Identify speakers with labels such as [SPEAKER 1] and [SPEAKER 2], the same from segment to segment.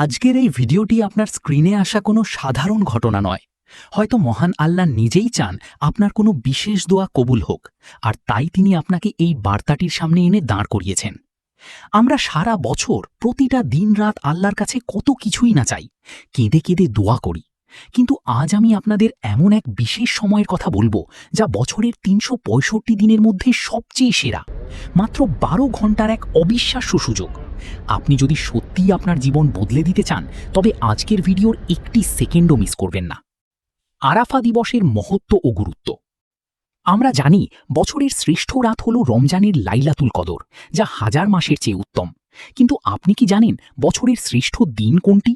[SPEAKER 1] আজকের এই ভিডিওটি আপনার স্ক্রিনে আসা কোনো সাধারণ ঘটনা নয়। হয়তো মহান আল্লাহ নিজেই চান আপনার কোনো বিশেষ দোয়া কবুল হোক, আর তাই তিনি আপনাকে এই বার্তাটির সামনে এনে দাঁড় করিয়েছেন। আমরা সারা বছর প্রতিটা দিন রাত আল্লাহর কাছে কত কিছুই না চাই, কেঁদে কেঁদে দোয়া করি, কিন্তু আজ আমি আপনাদের এমন এক বিশেষ সময়ের কথা বলবো যা বছরের ৩৬৫ দিনের মধ্যে সবচেয়ে সেরা। মাত্র ১২ ঘন্টার এক অবিশ্বাস্য সুযোগ। আপনি যদি সত্যিই আপনার জীবন বদলে দিতে চান, তবে আজকের ভিডিওর একটি সেকেন্ডও মিস করবেন না। আরাফা দিবসের মহত্ব ও গুরুত্ব। আমরা জানি বছরের শ্রেষ্ঠ রাত হল রমজানের লাইলাতুল কদর, যা হাজার মাসের চেয়ে উত্তম। কিন্তু আপনি কি জানেন বছরের শ্রেষ্ঠ দিন কোনটি?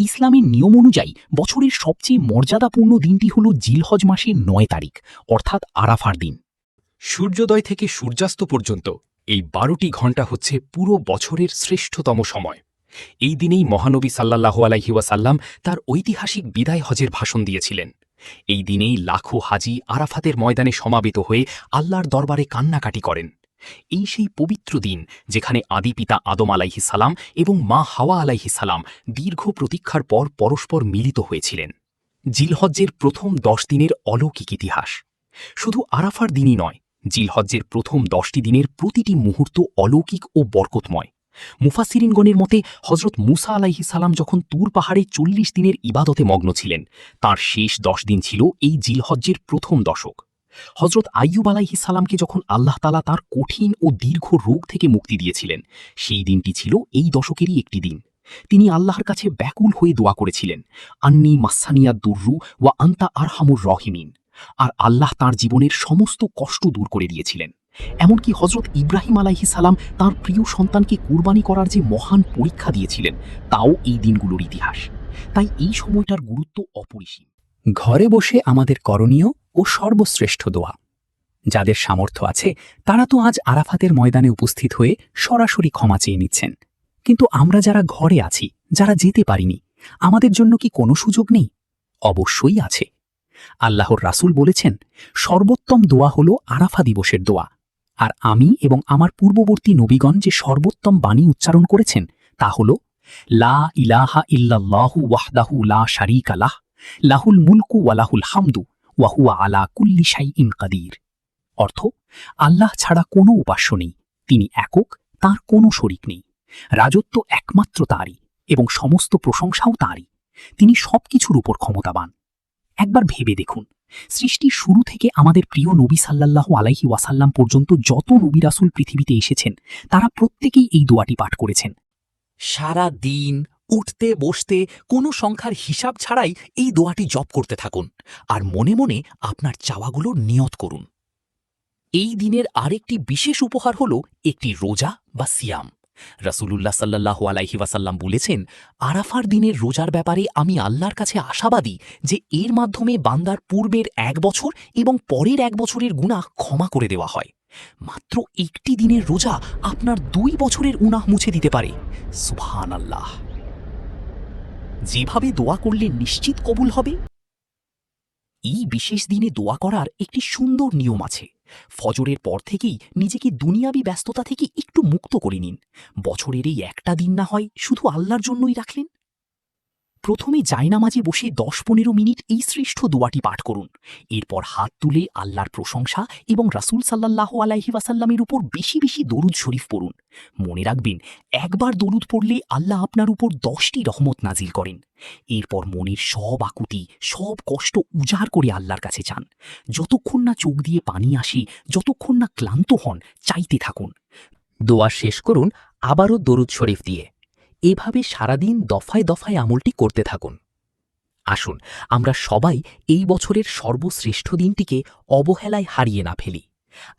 [SPEAKER 1] ইসলামের নিয়ম অনুযায়ী বছরের সবচেয়ে মর্যাদাপূর্ণ দিনটি হল জিলহজ মাসের ৯ তারিখ, অর্থাৎ আরাফার দিন।
[SPEAKER 2] সূর্যোদয় থেকে সূর্যাস্ত পর্যন্ত এই ১২টি ঘণ্টা হচ্ছে পুরো বছরের শ্রেষ্ঠতম সময়। এই দিনেই মহানবী সাল্লাল্লাহু আলাইহি ওয়াসাল্লাম তার ঐতিহাসিক বিদায় হজের ভাষণ দিয়েছিলেন। এই দিনেই লাখো হাজি আরাফাতের ময়দানে সমাবেত হয়ে আল্লাহর দরবারে কান্নাকাটি করেন। এই সেই পবিত্র দিন যেখানে আদিপিতা আদম আলাইহিস সালাম এবং মা হাওয়া আলাইহিস সালাম দীর্ঘ প্রতীক্ষার পর পরস্পর মিলিত হয়েছিলেন। জিলহজ্জের প্রথম ১০ দিনের অলৌকিক ইতিহাস। শুধু আরাফার দিনই নয়, জিলহজ্জের প্রথম ১০টি দিনের প্রতিটি মুহূর্ত অলৌকিক ও বরকতময়। মুফাসসিরিনগণের মতে হজরত মুসা আলাইহিস সালাম যখন তুর পাহাড়ে ৪০ দিনের ইবাদতে মগ্ন ছিলেন, তার শেষ ১০ দিন ছিল এই জিলহজ্জের প্রথম দশক। হজরত আইয়ুব আলাইহিস সালামকে যখন আল্লাহ তাআলা তার কঠিন ও দীর্ঘ রোগ থেকে মুক্তি দিয়েছিলেন, সেই দিনটি ছিল এই দশকেরই একটি দিন। তিনি আল্লাহর কাছে ব্যাকুল হয়ে দোয়া করেছিলেন, আন্নী মাসানিয়া দুররু ওয়া আনতা আরহামুর রহিমিন, আর আল্লাহ তার জীবনের সমস্ত কষ্ট দূর করে দিয়েছিলেন। এমনকি হজরত ইব্রাহিম আলাইহিস সালাম তাঁর প্রিয় সন্তানকে কুরবানি করার যে মহান পরীক্ষা দিয়েছিলেন, তাও এই দিনগুলোর ইতিহাস। তাই এই সময়টার গুরুত্ব অপরিসীম।
[SPEAKER 1] ঘরে বসে আমাদের করণীয় ও সর্বশ্রেষ্ঠ দোয়া। যাদের সামর্থ্য আছে তারা তো আজ আরাফাতের ময়দানে উপস্থিত হয়ে সরাসরি ক্ষমা চেয়ে নিচ্ছেন, কিন্তু আমরা যারা ঘরে আছি, যারা যেতে পারিনি, আমাদের জন্য কি কোনো সুযোগ নেই? অবশ্যই আছে। আল্লাহর রাসূল বলেছেন, সর্বোত্তম দোয়া হল আরাফা দিবসের দোয়া। আর আমি এবং আমার পূর্ববর্তী নবীগণ যে সর্বোত্তম বাণী উচ্চারণ করেছেন তা হল, লা ইলাহা ইল্লাল্লাহু ওয়াহদাহু লা শারীকা লাহ, লাহুল মুলকু ওয়া লাহুল হামদু ওয়া হুয়া আলা কুল্লি শাইইন কাদির। অর্থ, আল্লাহ ছাড়া কোনো উপাস্য নেই, তিনি একক, তাঁর কোনো শরিক নেই। রাজত্ব একমাত্র তাঁরই এবং সমস্ত প্রশংসাও তাঁরই। তিনি সবকিছুর উপর ক্ষমতাবান। একবার ভেবে দেখুন, সৃষ্টির শুরু থেকে আমাদের প্রিয় নবী সাল্লাল্লাহু আলাইহি ওয়াসাল্লাম পর্যন্ত যত নবী রাসূল পৃথিবীতে এসেছেন, তারা প্রত্যেকেই এই দোয়াটি পাঠ করেছেন।
[SPEAKER 3] সারা দিন উঠতে বসতে কোনো সংখ্যার হিসাব ছাড়াই এই দোয়াটি জপ করতে থাকুন, আর মনে মনে আপনার চাওয়াগুলোর নিয়ত করুন। এই দিনের আরেকটি বিশেষ উপহার হল একটি রোজা বা সিয়াম। রাসূলুল্লাহ সাল্লাল্লাহু আলাইহি ওয়াসাল্লাম বলেছেন, আরাফার দিনের রোজার ব্যাপারে আমি আল্লাহর কাছে আশাবাদী যে এর মাধ্যমে বান্দার পূর্বের ১ বছর এবং পরের ১ বছরের গুনাহ ক্ষমা করে দেওয়া হয়। মাত্র একটি দিনের রোজা আপনার ২ বছরের গুনাহ মুছে দিতে পারে। সুবহানাল্লাহ! যেভাবে দোয়া করলে নিশ্চিত কবুল হবে। এই বিশেষ দিনে দোয়া করার একটি সুন্দর নিয়ম আছে। ফজরের পর থেকেই নিজেকে দুনিয়াবি ব্যস্ততা থেকে একটু মুক্ত করে নিন। বছরের এই একটা দিন না হয় শুধু আল্লাহর জন্যই রাখলেন। প্রথমে জায়নামাজে বসে ১০-১৫ মিনিট এই শ্রেষ্ঠ দোয়াটি পাঠ করুন। এরপর হাত তুলে আল্লাহর প্রশংসা এবং রাসূল সাল্লাল্লাহু আলাইহি ওয়াসাল্লামের উপর বেশি বেশি দরুদ শরীফ পড়ুন। মনে রাখবেন, একবার দরুদ পড়লে আল্লাহ আপনার উপর ১০টি রহমত নাজিল করেন। এরপর মনের সব আকুতি, সব কষ্ট উজাড় করে আল্লাহর কাছে চান। যতক্ষণ না চোখ দিয়ে পানি আসে, যতক্ষণ না ক্লান্ত হন, চাইতে থাকুন। দোয়া শেষ করুন আবারও দরুদ শরীফ দিয়ে। এভাবে সারাদিন দফায় দফায় আমলটি করতে থাকুন। আসুন আমরা সবাই এই বছরের সর্বশ্রেষ্ঠ দিনটিকে অবহেলায় হারিয়ে না ফেলি।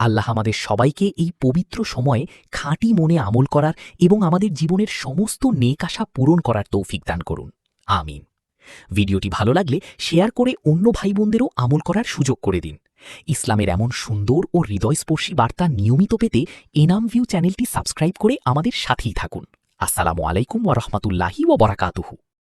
[SPEAKER 3] আল্লাহ আমাদের সবাইকে এই পবিত্র সময়ে খাঁটি মনে আমল করার এবং আমাদের জীবনের সমস্ত নেক আশা পূরণ করার তৌফিক দান করুন। আমিন। ভিডিওটি ভালো লাগলে শেয়ার করে অন্য ভাই বোনদেরও আমল করার সুযোগ করে দিন। ইসলামের এমন সুন্দর ও হৃদয়স্পর্শী বার্তা নিয়মিত পেতে এনাম ভিউ চ্যানেলটি সাবস্ক্রাইব করে আমাদের সাথেই থাকুন। আসসালামু আলাইকুম ওয়া রাহমাতুল্লাহি ওয়া বারাকাতুহু।